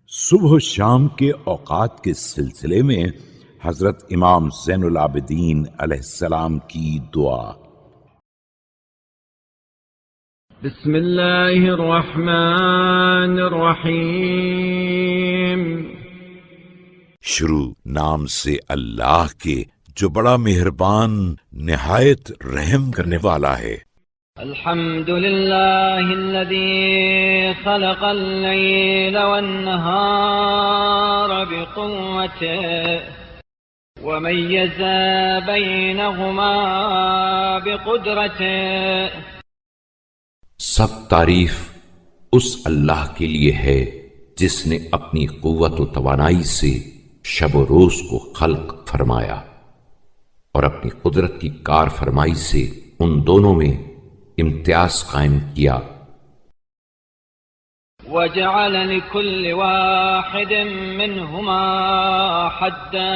صبح و شام کے اوقات کے سلسلے میں حضرت امام زین العابدین علیہ السلام کی دعا۔ بسم اللہ الرحمن الرحیم۔ شروع نام سے اللہ کے جو بڑا مہربان نہایت رحم کرنے والا ہے۔ الحمد للہ الذی خلق اللیل والنہار بقوته ومیز بینہما بقدرته۔ سب تعریف اس اللہ کے لیے ہے جس نے اپنی قوت و توانائی سے شب و روز کو خلق فرمایا اور اپنی قدرت کی کار فرمائی سے ان دونوں میں امتیاز قائم کیا۔ وجعل لكل واحد منهما حدا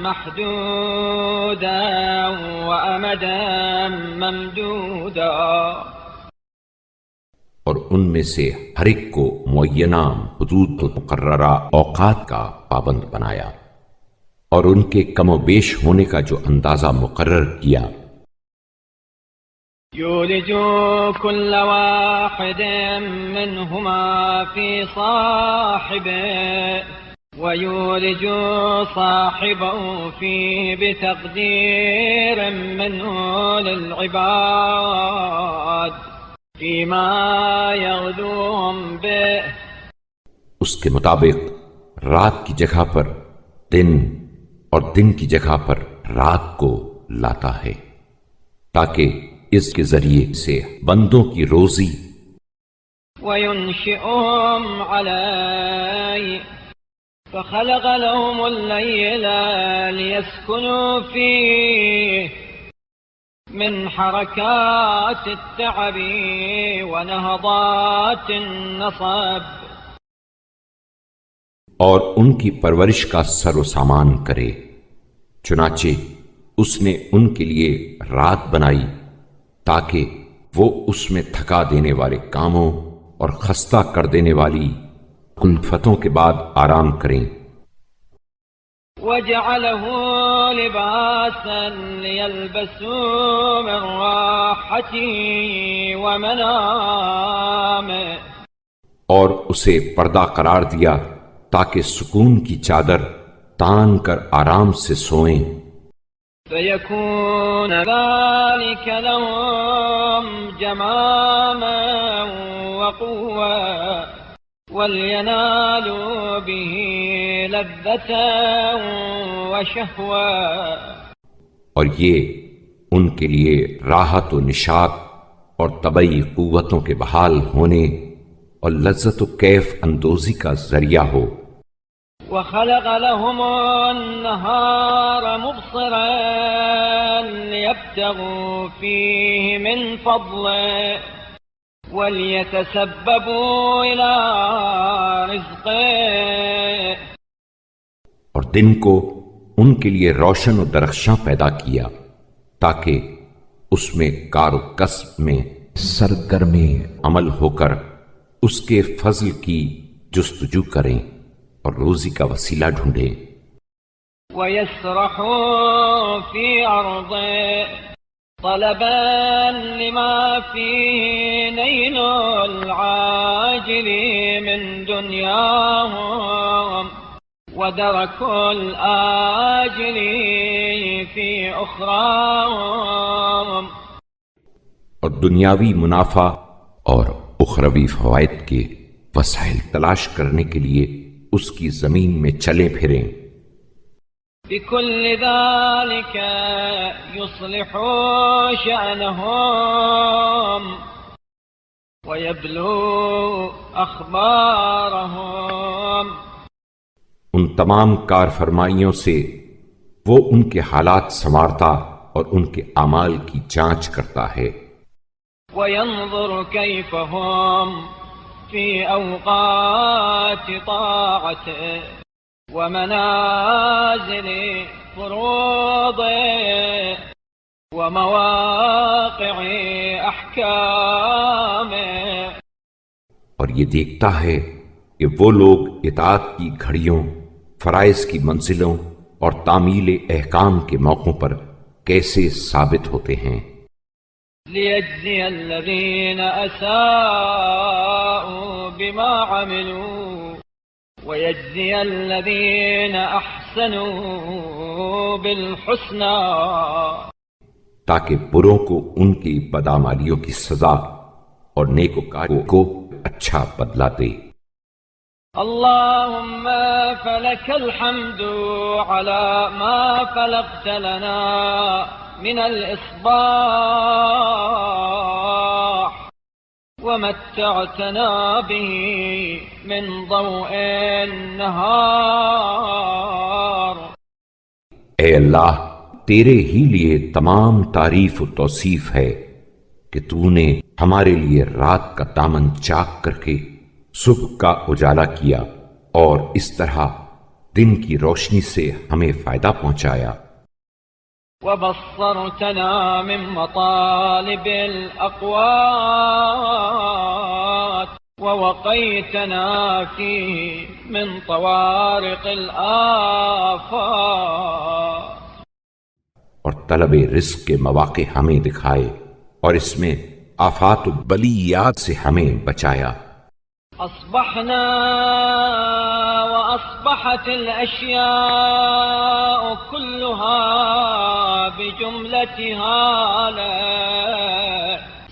محدودا وأمدا ممدودا، اور ان میں سے ہر ایک کو معینہ حدود و مقررہ اوقات کا پابند بنایا اور ان کے کم و بیش ہونے کا جو اندازہ مقرر کیا۔ یولج كل واحد منهما في صاحبه ويولج صاحبه فيه بتقدير منه للعباد فيما يغدوهم به۔ اس کے مطابق رات کی جگہ پر دن اور دن کی جگہ پر رات کو لاتا ہے تاکہ اس کے ذریعے سے بندوں کی روزی وَيُنْشِئُهُمْ عَلَيْهِ فَخَلَقَ لَهُمُ اللَّيْلَ لِيَسْكُنُوا فِيهِ مِنْ حَرَكَاتِ التَّعَبِ وَنَهَضَاتِ النَّصَبِ، اور ان کی پرورش کا سر و سامان کرے۔ چنانچہ اس نے ان کے لیے رات بنائی تاکہ وہ اس میں تھکا دینے والے کاموں اور خستہ کر دینے والی الفتوں کے بعد آرام کریں۔ وَجَعَلَهُ لِبَاسًا لِيَلْبَسُوا مِنْ رَاحَتِهِ وَمَنَامِهِ، اور اسے پردہ قرار دیا تاکہ سکون کی چادر تان کر آرام سے سوئیں۔ فَيَكُونَ ذَلِكَ لَهُمْ جَمَامًا وَقُوَّةً وَلْيَنَالُوا بِهِ لَذَّةً وَشَهْوَةً، اور یہ ان کے لیے راحت و نشاط اور طبعی قوتوں کے بحال ہونے اور لذت و کیف اندوزی کا ذریعہ ہو۔ وَخَلَقَ لَهُمُ النَّهَارَ مُبْصِرًا لِيَبْتَغُوا فِيهِ مِنْ فَضْلِهِ وَلِيَتَسَبَّبُوا إِلَى رِزْقِهِ، اور دن کو ان کے لیے روشن و درخشاں پیدا کیا تاکہ اس میں کار و کسب میں سرگرم عمل ہو کر اس کے فضل کی جستجو کریں اور روزی کا وسیلہ ڈھونڈیں۔ وَيَسْرَحُوا فِي أَرْضِهِ طَلَبًا لِمَا فِيهِ نَيْلُ الْعَاجِلِ مِنْ دُنْيَاهُمْ وَدَرَكُ الْآجِلِ فِي أُخْرَاهُمْ، اور دنیاوی منافع اور اخروی فوائد کے وسائل تلاش کرنے کے لیے اس کی زمین میں چلے پھریں۔ بِكُلِّ ذَلِكَ يُصْلِحُ شَأْنَهُمْ وَيَبْلُو أَخْبَارَهُمْ، ان تمام کار فرمائیوں سے وہ ان کے حالات سنوارتا اور ان کے اعمال کی جانچ کرتا ہے۔ وَيَنْظُرُ كَيْفَ هُمْ فِي أَوْقَاتِ طَاعَتِهِ وَمَنَازِلِ فُرُوضِهِ وَمَوَاقِعِ أَحْكَامِهِ، اور یہ دیکھتا ہے کہ وہ لوگ اطاعت کی گھڑیوں، فرائض کی منزلوں اور تعمیل احکام کے موقعوں پر کیسے ثابت ہوتے ہیں۔ ليجزي الذين أساءوا بما عملوا ويجزي الذين أحسنوا بالحسنى، تاکہ بروں کو ان کی بدعمالیوں کی سزا اور نیکوکاروں کو اچھا بدلہ دے۔ اللهم فلك الحمد على ما فلقت لنا من الإصباح ومتعتنا به من ضوء النهار۔ اے اللہ، تیرے ہی لیے تمام تعریف و توصیف ہے کہ تو نے ہمارے لیے رات کا دامن چاک کر کے صبح کا اجالا کیا اور اس طرح دن کی روشنی سے ہمیں فائدہ پہنچایا۔ وبصرتنا من مطالب الأقوات ووقيتنا فيه من طوارق الآفات، اور طلب رزق کے مواقع ہمیں دکھائے اور اس میں آفات و بلیات سے ہمیں بچایا۔ أصبحنا وأصبحت الأشياء كلها بجملتها لا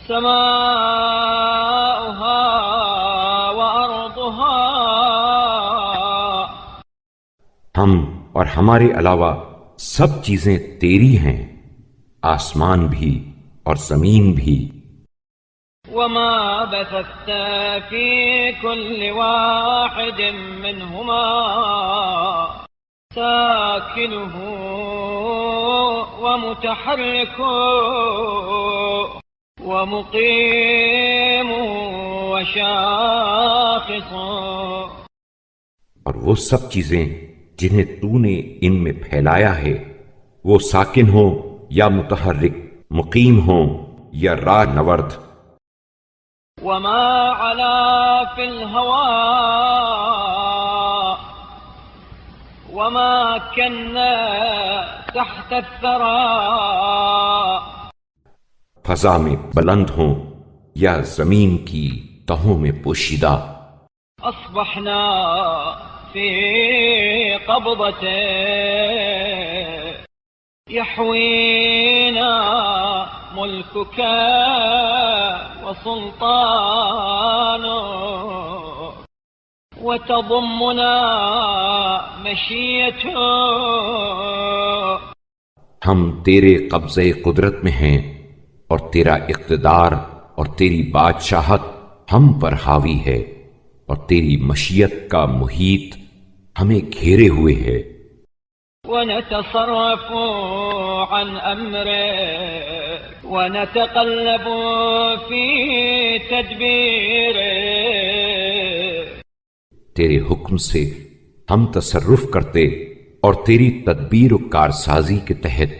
سماؤها وأرضها، ہم اور ہمارے علاوہ سب چیزیں تیری ہیں، آسمان بھی اور زمین بھی، وما بثثت في كل واحد منهما ساكنه ومتحرك ومقيم وشاخص، اور وہ سب چیزیں جنہیں تو نے ان میں پھیلایا ہے وہ ساکن ہوں یا متحرک، مقیم ہوں یا راہ نورد۔ وما علا في الهواء وما كنا تحت الثرى، فضا میں بلند ہوں یا زمین کی تہوں میں پوشیدہ، أصبحنا في قبضة يحوينا ملكك وسلطانك وتضمنا مشيتك، ہم تیرے قبضے قدرت میں ہیں اور تیرا اقتدار اور تیری بادشاہت ہم پر حاوی ہے اور تیری مشیت کا محیط ہمیں گھیرے ہوئے ہے۔ ونتصرف عن أمرك ونتقلب في تدبيرك، تیرے حکم سے ہم تصرف کرتے اور تیری تدبیر و کارسازی کے تحت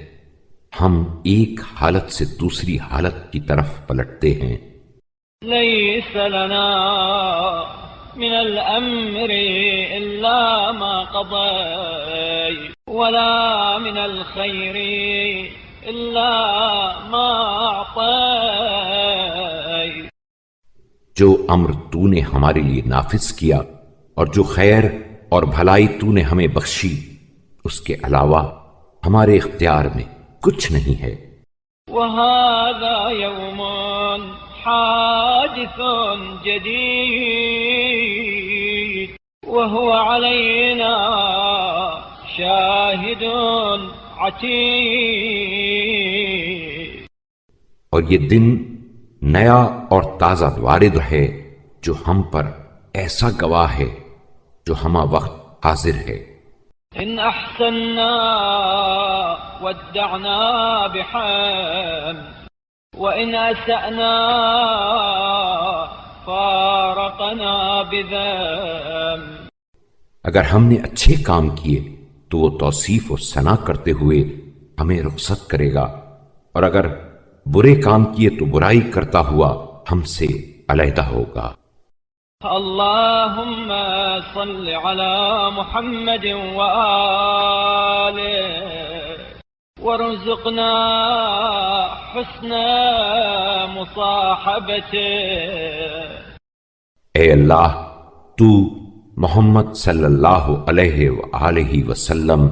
ہم ایک حالت سے دوسری حالت کی طرف پلٹتے ہیں۔ ليس لنا من الأمر إلا ما قضيت ولا من الخير إلا ما أعطيت، جو امر تو نے ہمارے لیے نافذ کیا اور جو خیر اور بھلائی تو نے ہمیں بخشی، اس کے علاوہ ہمارے اختیار میں کچھ نہیں ہے۔ وهذا يوم حادث جديد وهو علينا شاهد عتيد، اور یہ دن نیا اور تازہ وارد ہے جو ہم پر ایسا گواہ ہے جو ہمہ وقت حاضر ہے۔ إن أحسننا ودعنا بحمد وإن أسأنا فارقنا بذنب، اگر ہم نے اچھے کام کیے تو وہ توصیف و ثنا کرتے ہوئے ہمیں رخصت کرے گا، اور اگر برے کام کیے تو برائی کرتا ہوا ہم سے علیحدہ ہوگا۔ اللهم صل على محمد وآله وارزقنا حسن مصاحبته۔ اے اللہ، تو محمد صلی اللہ علیہ وآلہ وسلم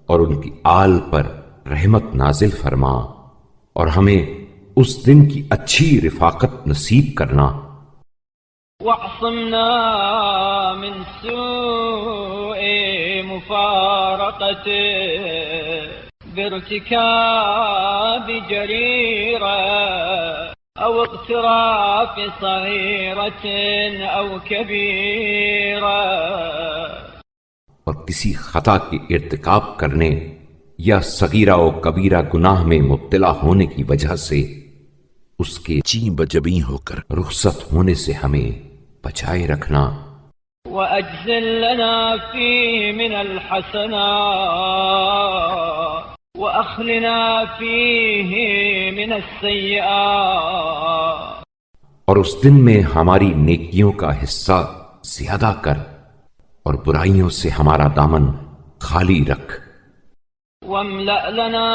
اور ان کی آل پر رحمت نازل فرما اور ہمیں اس دن کی اچھی رفاقت نصیب کرنا۔ واعصمنا من سوء مفارقته بارتكاب جريرة أو اقتراف صغيرة أو كبيرة، اور کسی خطا کے ارتکاب کرنے یا صغیرہ و کبیرہ گناہ میں مبتلا ہونے کی وجہ سے اس کے چیں بجبیں ہو کر رخصت ہونے سے ہمیں بچائے رکھنا۔ وأجزل لنا فيه من الحسنات وأخلنا فيه من السيئات، اور اس دن میں ہماری نیکیوں کا حصہ زیادہ کر اور برائیوں سے ہمارا دامن خالی رکھ۔ واملأ لنا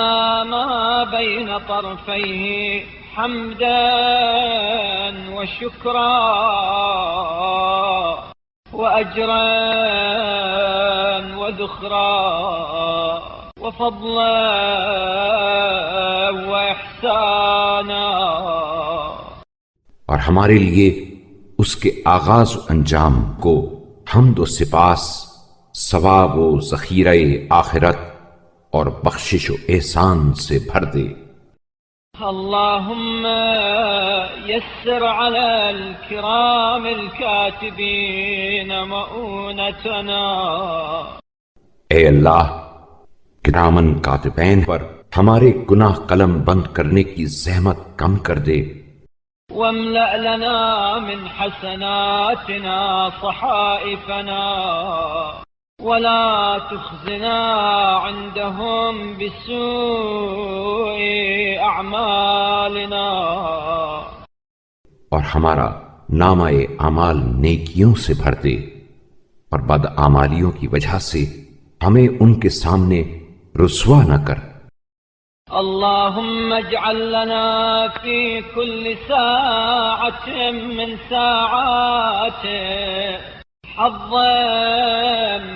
ما بين طرفيه حمدا وشكرا وأجرا وذخرا وفضلا وإحسانا، اور ہمارے لیے اس کے آغاز و انجام کو حمد و سپاس، ثواب و ذخیرہ آخرت اور بخشش و احسان سے بھر دے۔ اللهم يسر على الكرام الكاتبين مؤونتنا، اے اللہ، کرامن کاتبین پر ہمارے گناہ قلم بند کرنے کی زحمت کم کر دے۔ واملأ لنا من حسناتنا صحائفنا ولا تخزنا عندهم بسوء أعمالنا، اور ہمارا نامہ اعمال نیکیوں سے بھر دے اور بد اعمالیوں کی وجہ سے ہمیں ان کے سامنے رسوا نہ کر۔ اللهم اجعل لنا في كل ساعة من ساعاتك حظا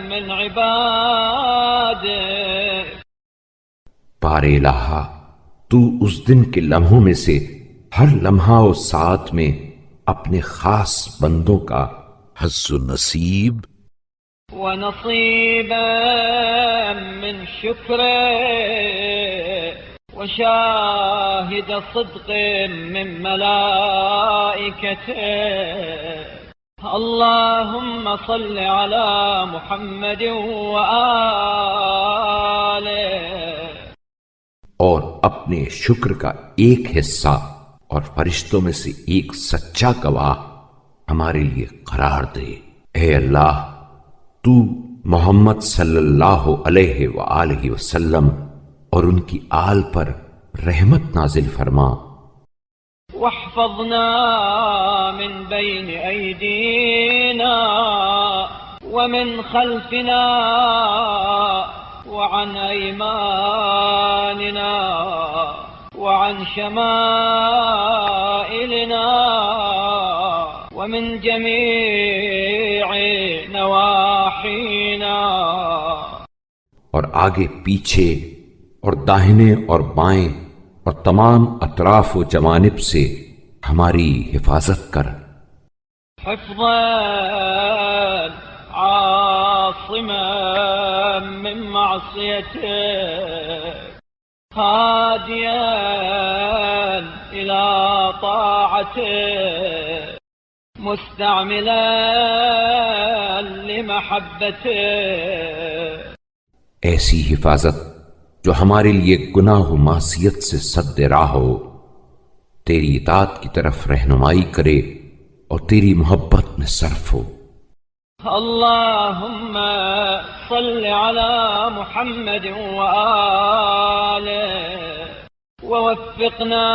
من عبادك، پار الہ، تو اس دن کے لمحوں میں سے ہر لمحہ و ساعت میں اپنے خاص بندوں کا حظ و نصیب ونصيبا من شكره وشاهد صدق من ملائكته۔ اللهم صل على محمد وآله، اور اپنے شکر کا ایک حصہ اور فرشتوں میں سے ایک سچا گواہ ہمارے لیے قرار دے۔ اے اللہ، تو محمد صلی اللہ علیہ وآلہ وسلم اور ان کی آل پر رحمت نازل فرما۔ واحفظنا من بين أيدينا ومن خلفنا وعن أيماننا وعن شمائلنا ومن جميع نواحينا، اور آگے پیچھے اور داہنے اور بائیں اور تمام اطراف و جوانب سے ہماری حفاظت کر۔ حفظا عاصما من معصيتك، هاديا إلى طاعتك، مستعملا لمحبتك، ایسی حفاظت جو ہمارے لیے گناہ و معصیت سے سد راہ ہو، تیری اطاعت کی طرف رہنمائی کرے اور تیری محبت میں صرف ہو۔ اللهم صل على محمد وآله ووفقنا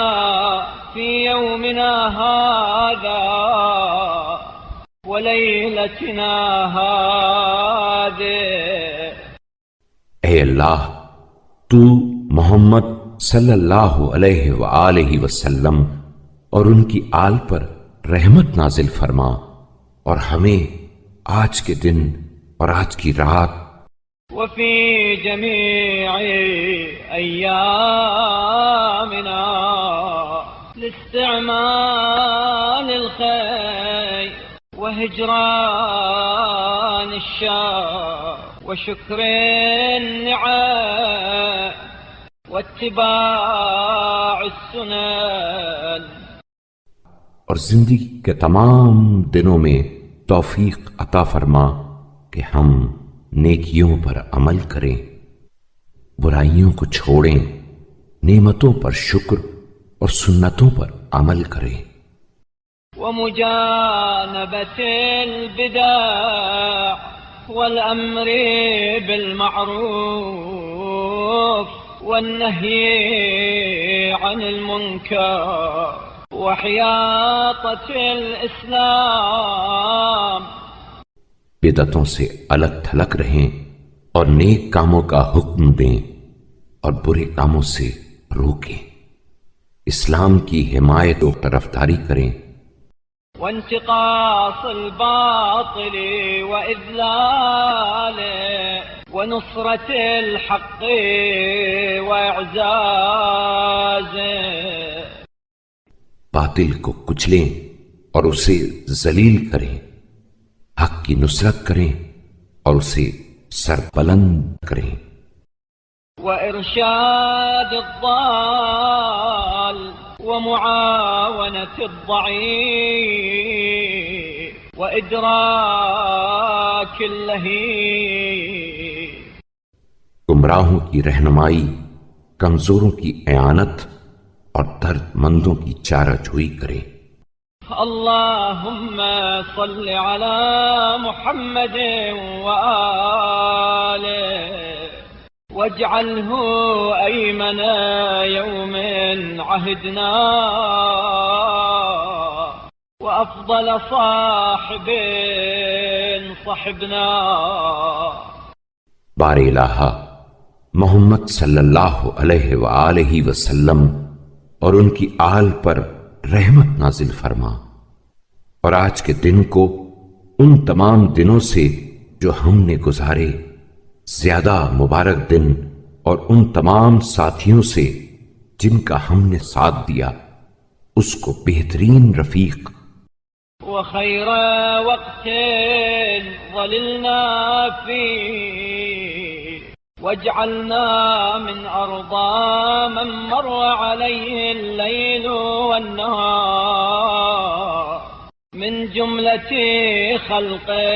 في يومنا هذا وليلتنا هذه. اے اللہ، تو محمد صلی اللہ علیہ وآلہ وسلم اور ان کی آل پر رحمت نازل فرما اور ہمیں آج کے دن اور آج کی رات وفي جميع أيامنا لاستعمال الخير وهجران الشر وشكر النعم واتباع السنن. اور زندگی کے تمام دنوں میں توفیق عطا فرما کہ ہم نیکیوں پر عمل کریں، برائیوں کو چھوڑیں، نعمتوں پر شکر اور سنتوں پر عمل کریں. ومجانبة البدع والأمر بالمعروف والنهي عن المنكر وحياطة الإسلام. بدعتوں سے الگ تھلگ رہیں اور نیک کاموں کا حکم دیں اور برے کاموں سے روکیں، اسلام کی حمایت و طرفداری کریں. وانتقاص الباطل وإذلاله ونصرة الحق وإعزازه. باطل کو کچلیں اور اسے ذلیل کریں، حق کی نصرت کریں اور اسے سربلند کریں. وإرشاد الضال ومعاونة الضعيف وإدراك اللهيب. گمراہوں کی رہنمائی، کمزوروں کی اعانت اور درد مندوں کی چارہ جوئی کریں. اللهم صل على محمد وآله واجعله أيمن يوم عهدنا وأفضل صاحب صحبنا. بار الہ محمد صلی اللہ علیہ وآلہ وسلم اور ان کی آل پر رحمت نازل فرما اور آج کے دن کو ان تمام دنوں سے جو ہم نے گزارے زیادہ مبارک دن، اور ان تمام ساتھیوں سے جن کا ہم نے ساتھ دیا اس کو بہترین رفیق. وخير وقت ظللنا فيه واجعلنا من أرضى من مر عليه الليل والنهار من جملة خلقه.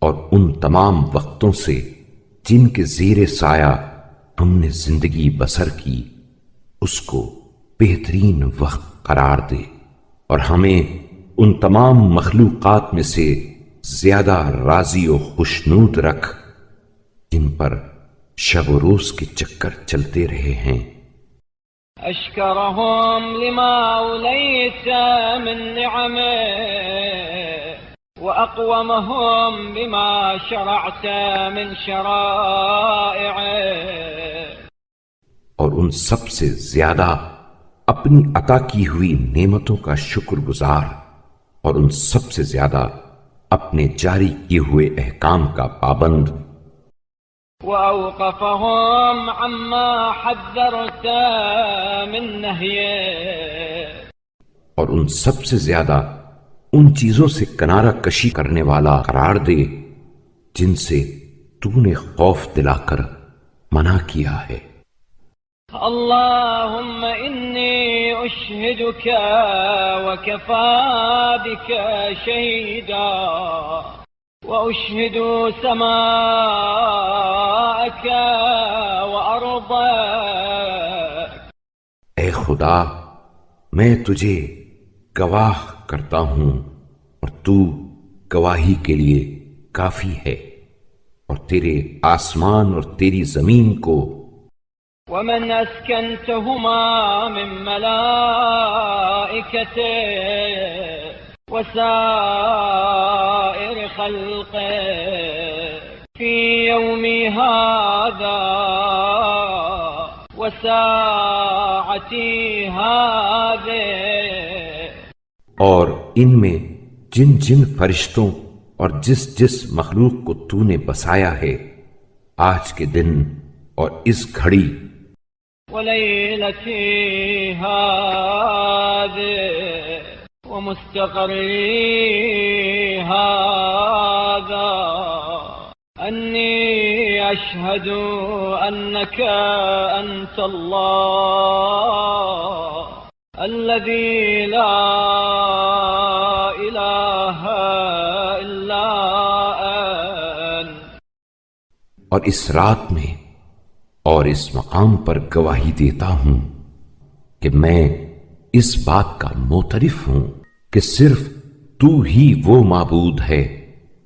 اور ان تمام وقتوں سے جن کے زیر سایہ ہم نے زندگی بسر کی اس کو بہترین وقت قرار دے، اور ہمیں ان تمام مخلوقات میں سے زیادہ راضی و خوشنود رکھ جن پر شب و روز کے چکر چلتے رہے ہیں. أشكرهم لما أوليت من نعمه وأقومهم بما شرعت من شرائعه. اور ان سب سے زیادہ اپنی عطا کی ہوئی نعمتوں کا شکر گزار اور ان سب سے زیادہ اپنے جاری کیے ہوئے احکام کا پابند. وأوقفهم عما حذرت من نهيه. اور ان سب سے زیادہ ان چیزوں سے کنارہ کشی کرنے والا قرار دے جن سے تو نے خوف دلا کر منع کیا ہے. اللهم إني أشهدك وكفى بك شهيدا وأشهد سماءك وأرضك. اے خدا، میں تجھے گواہ کرتا ہوں اور تو گواہی کے لیے کافی ہے، اور تیرے آسمان اور تیری زمین کو ومن أسكنتهما من ملائكته وسائر خلقه في يومي هذا وساعتي هذه. اور ان میں جن جن فرشتوں اور جس جس مخلوق کو تو نے بسایا ہے آج کے دن اور اس گھڑی، وليلتي هذه ومستقري هذا أني أشهد أنك أنت الله الذي لا إله إلا أنت. اور اس رات میں اور اس مقام پر گواہی دیتا ہوں کہ میں اس بات کا معترف ہوں کہ صرف تو ہی وہ معبود ہے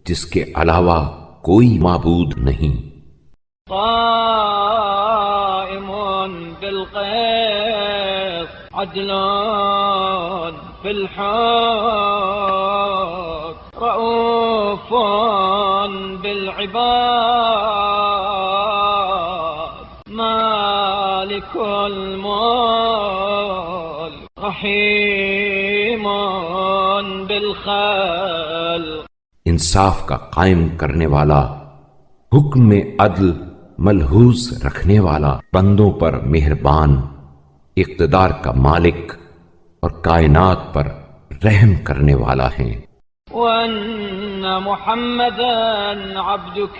جس کے علاوہ کوئی معبود نہیں. قائم بالقسط عدل بالحق رؤوف بالعباد مالك الملك رحيم بالخلق. انصاف کا قائم کرنے والا، حکم میں عدل ملحوظ رکھنے والا، بندوں پر مہربان، اقتدار کا مالک اور کائنات پر رحم کرنے والا ہیں. وأن محمدا عبدك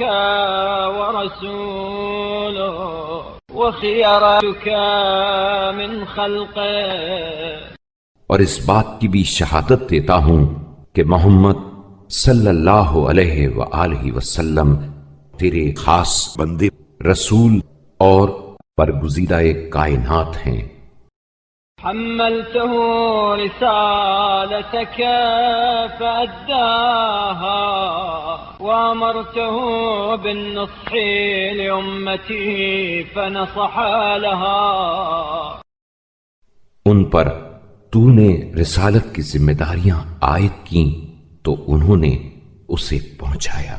ورسولك وخيرتك من خلقك. اور اس بات کی بھی شہادت دیتا ہوں کہ محمد صلی اللہ علیہ وآلہ وسلم تیرے خاص بندے، رسول اور برگزیدہ کائنات ہیں. حملته رسالتك فأداها وأمرته بالنصح لأمتي فنصح لها. ان پر تو نے رسالت کی ذمہ داریاں عائد کیں تو انہوں نے اسے پہنچایا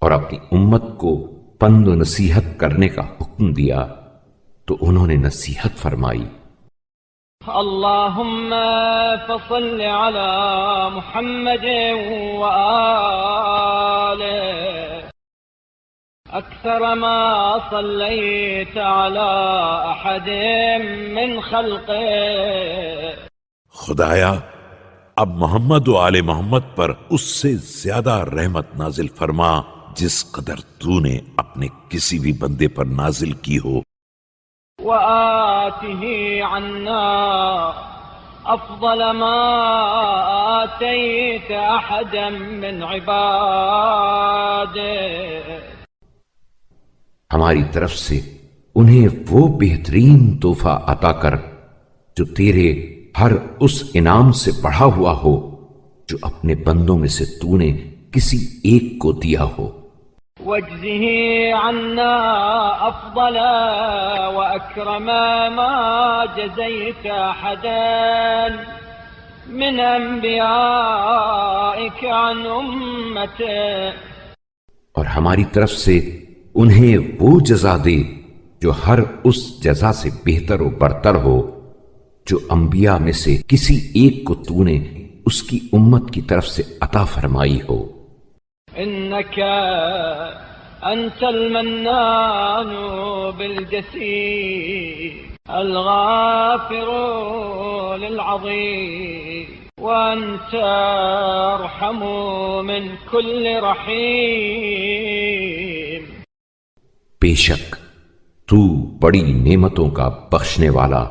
اور اپنی امت کو پند و نصیحت کرنے کا حکم دیا تو انہوں نے نصیحت فرمائی. اللهم فصل على محمد وآله أكثر ما صليت على أحد من خلقه. خدایا اب محمد و آل محمد پر اس سے زیادہ رحمت نازل فرما جس قدر تو نے اپنے کسی بھی بندے پر نازل کی ہو. وآته عنا أفضل ما آتيت أحدا من عبادك. ہماری طرف سے انہیں وہ بہترین تحفہ عطا کر جو تیرے ہر اس انعام سے بڑھا ہوا ہو جو اپنے بندوں میں سے تو نے کسی ایک کو دیا ہو. واجزه عنا أفضل وأكرم ما جزيت أحدا من أنبيائك عن أمته. اور ہماری طرف سے انہیں وہ جزا دے جو ہر اس جزا سے بہتر و برتر ہو جو انبیاء میں سے کسی ایک کو تو نے اس کی امت کی طرف سے عطا فرمائی ہو. إنك أنت المنان بالجسيم الغافر للعظيم وأنت أرحم من كل رحيم. بے شک تو بڑی نعمتوں کا بخشنے والا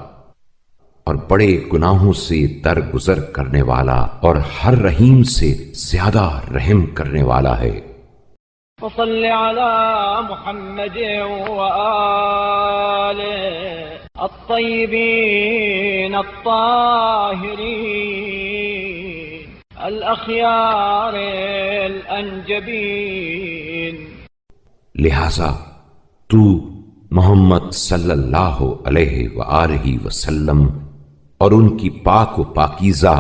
اور بڑے گناہوں سے درگزر کرنے والا اور ہر رحیم سے زیادہ رحم کرنے والا ہے. فصل على محمد وآله الطيبين الطاهرين الأخيار الأنجبين. لہذا تو محمد صلی اللہ علیہ وآلہ وسلم اور ان کی پاک و پاکیزہ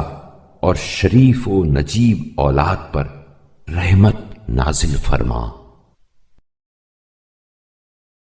اور شریف و نجیب اولاد پر رحمت نازل فرما۔